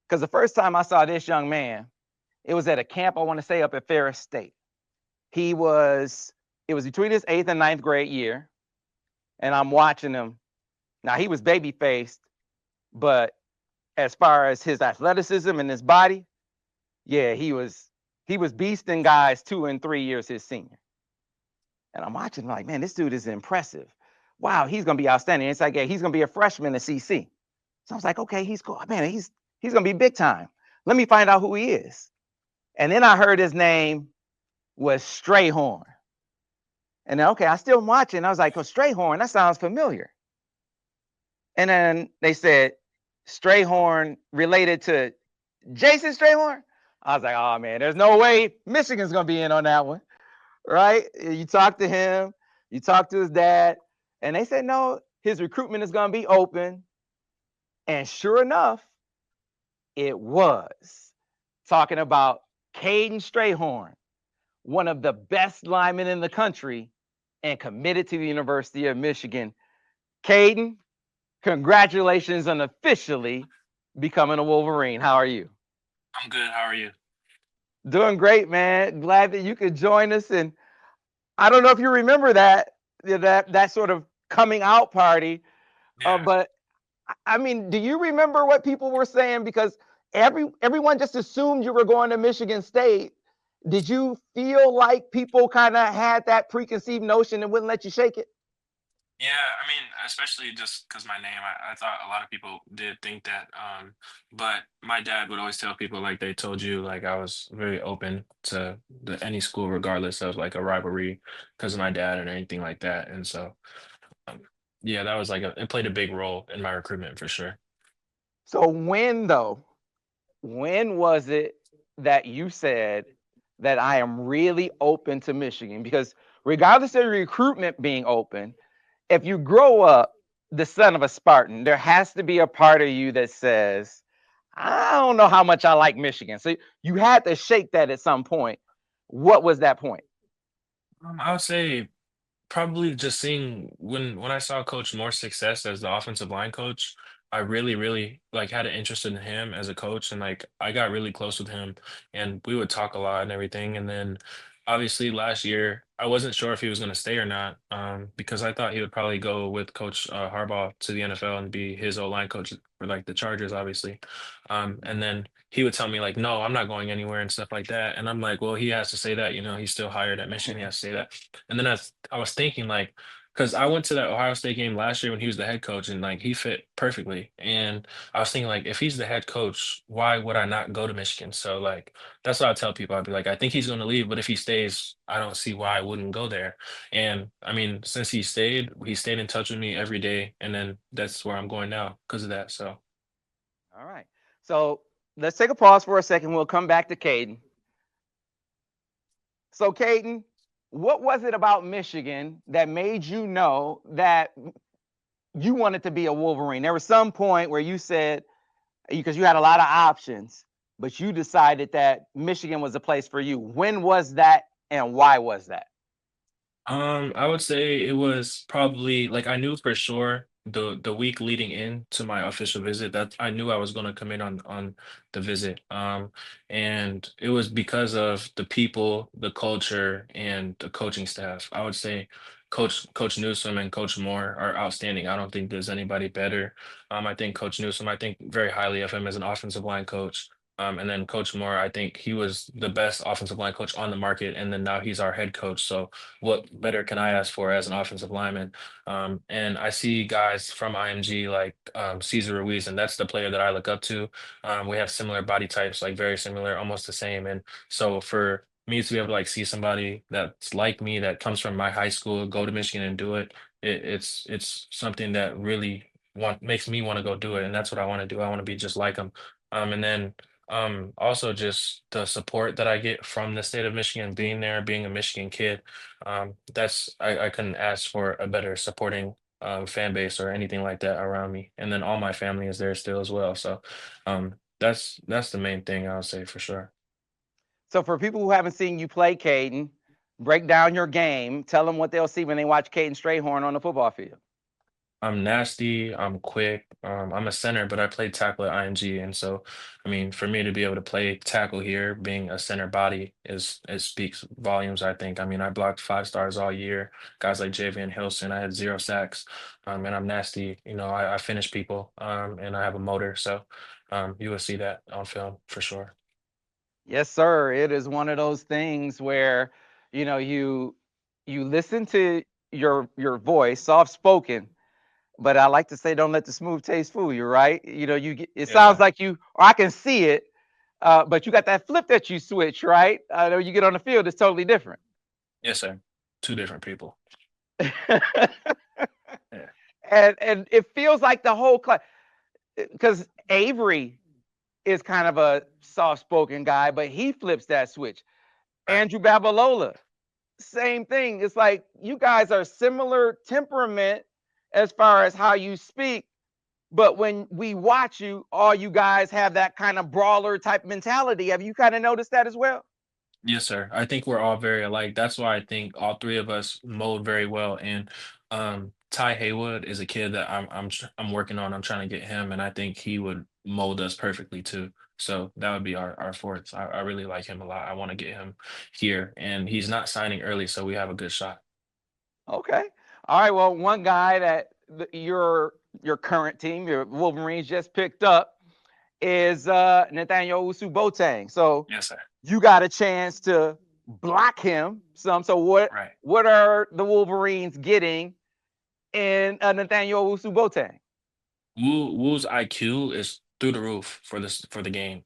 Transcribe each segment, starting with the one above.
Because the first time I saw this young man, it was at a camp, I want to say, up at Ferris State. It was between his 8th and 9th grade year, and I'm watching him. Now, he was baby-faced, but as far as his athleticism and his body, yeah, he was beasting guys 2 and 3 years his senior. And I'm watching like, man, this dude is impressive. Wow, he's gonna be outstanding. It's like, yeah, he's gonna be a freshman at CC. So I was like, okay, he's cool. Man, he's gonna be big time. Let me find out who he is. And then I heard his name was Strayhorn. And then, okay, I still watching. I was like, oh, Strayhorn, that sounds familiar. And then they said Strayhorn related to Jason Strayhorn. I was like, oh man, there's no way Michigan's gonna be in on that one, right? You talk to him, you talk to his dad, and they said no, his recruitment is gonna be open. And sure enough, it was. Talking about Kaden Strayhorn, one of the best linemen in the country, and committed to the University of Michigan. Kaden, congratulations on officially becoming a Wolverine. How are you? I'm good. How are you? Doing great, man. Glad that you could join us. And I don't know if you remember that sort of coming out party, Yeah. but I mean, do you remember what people were saying? Because everyone just assumed you were going to Michigan State. Did you feel like people kind of had that preconceived notion and wouldn't let you shake it? Yeah. I mean, especially just because my name, I thought a lot of people did think that. But my dad would always tell people, like they told you, like I was very open to any school, regardless of like a rivalry, because of my dad and anything like that. And so, um, yeah, that was like it played a big role in my recruitment for sure. So when was it that you said that I am really open to Michigan? Because regardless of recruitment being open, if you grow up the son of a Spartan, there has to be a part of you that says, I don't know how much I like Michigan. So you had to shake that at some point. What was that point? I would say probably just seeing when I saw Coach Moore's success as the offensive line coach, I really like had an interest in him as a coach, and like I got really close with him, and we would talk a lot and everything. And then obviously last year I wasn't sure if he was going to stay or not, because I thought he would probably go with Coach Harbaugh to the NFL and be his O-line coach for like the Chargers, obviously. And then he would tell me like, no, I'm not going anywhere and stuff like that. And I'm like, well, he has to say that, he's still hired at Michigan. He has to say that. And then I was thinking like, because I went to that Ohio State game last year when he was the head coach and like he fit perfectly. And I was thinking like, if he's the head coach, why would I not go to Michigan? So like, that's what I tell people. I'd be like, I think he's going to leave, but if he stays, I don't see why I wouldn't go there. And I mean, since he stayed in touch with me every day. And then that's where I'm going now because of that. So. All right. So let's take a pause for a second. We'll come back to Caden. So, Caden, what was it about Michigan that made you know that you wanted to be a Wolverine? There was some point where you said, because you had a lot of options, but you decided that Michigan was a place for you. When was that and why was that? I would say it was probably like I knew for sure the week leading into my official visit that I knew I was going to commit on the visit. And it was because of the people, the culture, and the coaching staff. I would say Coach Newsom and Coach Moore are outstanding. I don't think there's anybody better. I think Coach Newsom, I think very highly of him as an offensive line coach. And then Coach Moore, I think he was the best offensive line coach on the market, and then now he's our head coach. So what better can I ask for as an offensive lineman? And I see guys from IMG like Cesar Ruiz, and that's the player that I look up to. We have similar body types, like very similar, almost the same. And so for me to be able to like see somebody that's like me that comes from my high school, go to Michigan and do it, it's something that really makes me want to go do it, and that's what I want to do. I want to be just like them. And then also just the support that I get from the state of Michigan, being there, being a Michigan kid. I couldn't ask for a better supporting fan base or anything like that around me. And then all my family is there still as well. So that's the main thing I would say for sure. So, for people who haven't seen you play, Caden, break down your game. Tell them what they'll see when they watch Caden Strayhorn on the football field. I'm nasty. I'm quick. I'm a center, but I played tackle at IMG, and so I mean, for me to be able to play tackle here, being a center body, is it speaks volumes. I think. I mean, I blocked 5 stars all year. Guys like Jay Van Hilson, I had 0 sacks. And I'm nasty. You know, I finish people. And I have a motor, so you will see that on film for sure. Yes, sir. It is one of those things where, you listen to your voice, soft spoken, but I like to say, don't let the smooth taste fool you, right? It Yes, sounds sir. like or I can see it, but you got that flip that you switch, right? I know you get on the field, it's totally different. Yes, sir. Two different people. Yeah. And it feels like the whole class, because Avery is kind of a soft spoken guy, but he flips that switch. Right. Andrew Babalola, same thing. It's like you guys are similar temperament as far as how you speak, but when we watch you, all you guys have that kind of brawler type mentality. Have you kind of noticed that as well? Yes, sir. I think we're all very alike. That's why I think all three of us mold very well. And Ty Haywood is a kid that I'm working on. I'm trying to get him, and I think he would mold us perfectly too. So that would be our fourth. I really like him a lot. I want to get him here, and he's not signing early, so we have a good shot. Okay. All right. Well, one guy that your current team, your Wolverines, just picked up is Nathaniel Usubotang. So Yes, sir. you got a chance to block him some. So Right. what are the Wolverines getting in Nathaniel Usubotang? Woo's IQ is through the roof for this for the game.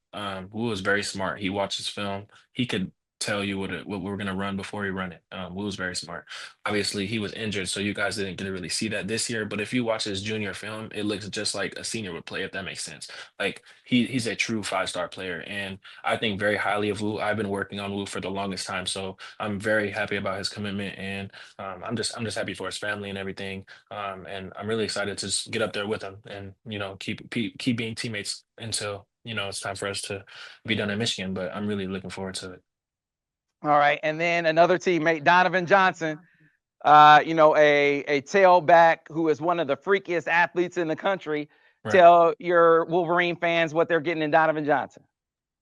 Wu is very smart. He watches film. He could tell you what we're gonna run before he run it. Wu is very smart. Obviously, he was injured, so you guys didn't get to really see that this year. But if you watch his junior film, it looks just like a senior would play, if that makes sense. Like he's a true 5 star player, and I think very highly of Wu. I've been working on Wu for the longest time, so I'm very happy about his commitment, and I'm just happy for his family and everything. And I'm really excited to just get up there with him and, keep being teammates until, it's time for us to be done in Michigan. But I'm really looking forward to it. All right. And then another teammate, Donovan Johnson, a tailback who is one of the freakiest athletes in the country. Right. Tell your Wolverine fans what they're getting in Donovan Johnson.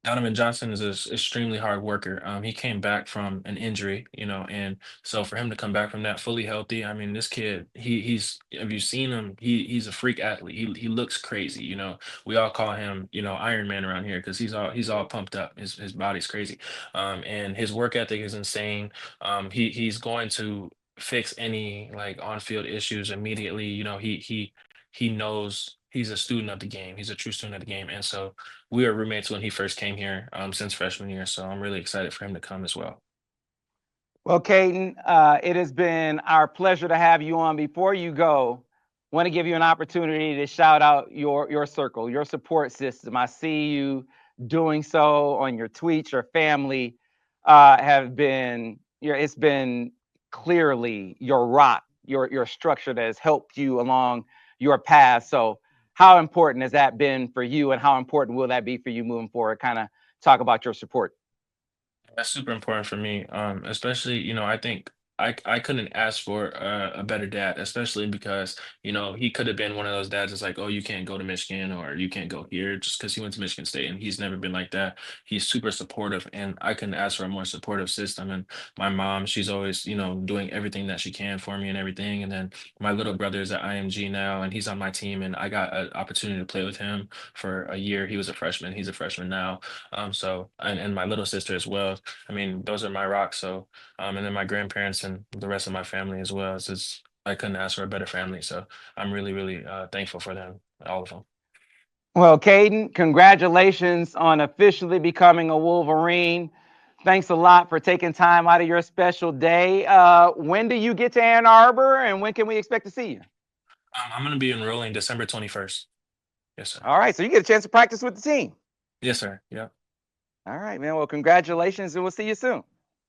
Donovan Johnson is an extremely hard worker. He came back from an injury, and so for him to come back from that fully healthy, I mean, this kid, he's have you seen him? He's a freak athlete. He looks crazy. We all call him, Iron Man around here because he's all pumped up. His body's crazy, and his work ethic is insane. He's going to fix any like on field issues immediately. He knows he's a student of the game. He's a true student of the game, and so we were roommates when he first came here, since freshman year, so I'm really excited for him to come as well. Well, Kaden, it has been our pleasure to have you on. Before you go, want to give you an opportunity to shout out your circle, your support system. I see you doing so on your tweets. Your family have been, it's been clearly your rock, your structure that has helped you along your path. So, how important has that been for you, and how important will that be for you moving forward? Kind of talk about your support. That's super important for me. Especially, I think I couldn't ask for a better dad, especially because, he could have been one of those dads that's like, oh, you can't go to Michigan or you can't go here just because he went to Michigan State, and he's never been like that. He's super supportive, and I couldn't ask for a more supportive system. And my mom, she's always, doing everything that she can for me and everything. And then my little brother is at IMG now, and he's on my team, and I got an opportunity to play with him for a year. He was a freshman. He's a freshman now. And my little sister as well. I mean, those are my rocks. So, and then my grandparents and the rest of my family as well. It's just, I couldn't ask for a better family. So I'm really, really thankful for them, all of them. Well, Caden, congratulations on officially becoming a Wolverine. Thanks a lot for taking time out of your special day. When do you get to Ann Arbor, and when can we expect to see you? I'm going to be enrolling December 21st. Yes, sir. All right, so you get a chance to practice with the team. Yes, sir. Yeah. All right, man. Well, congratulations, and we'll see you soon.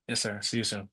Yes, sir. See you soon.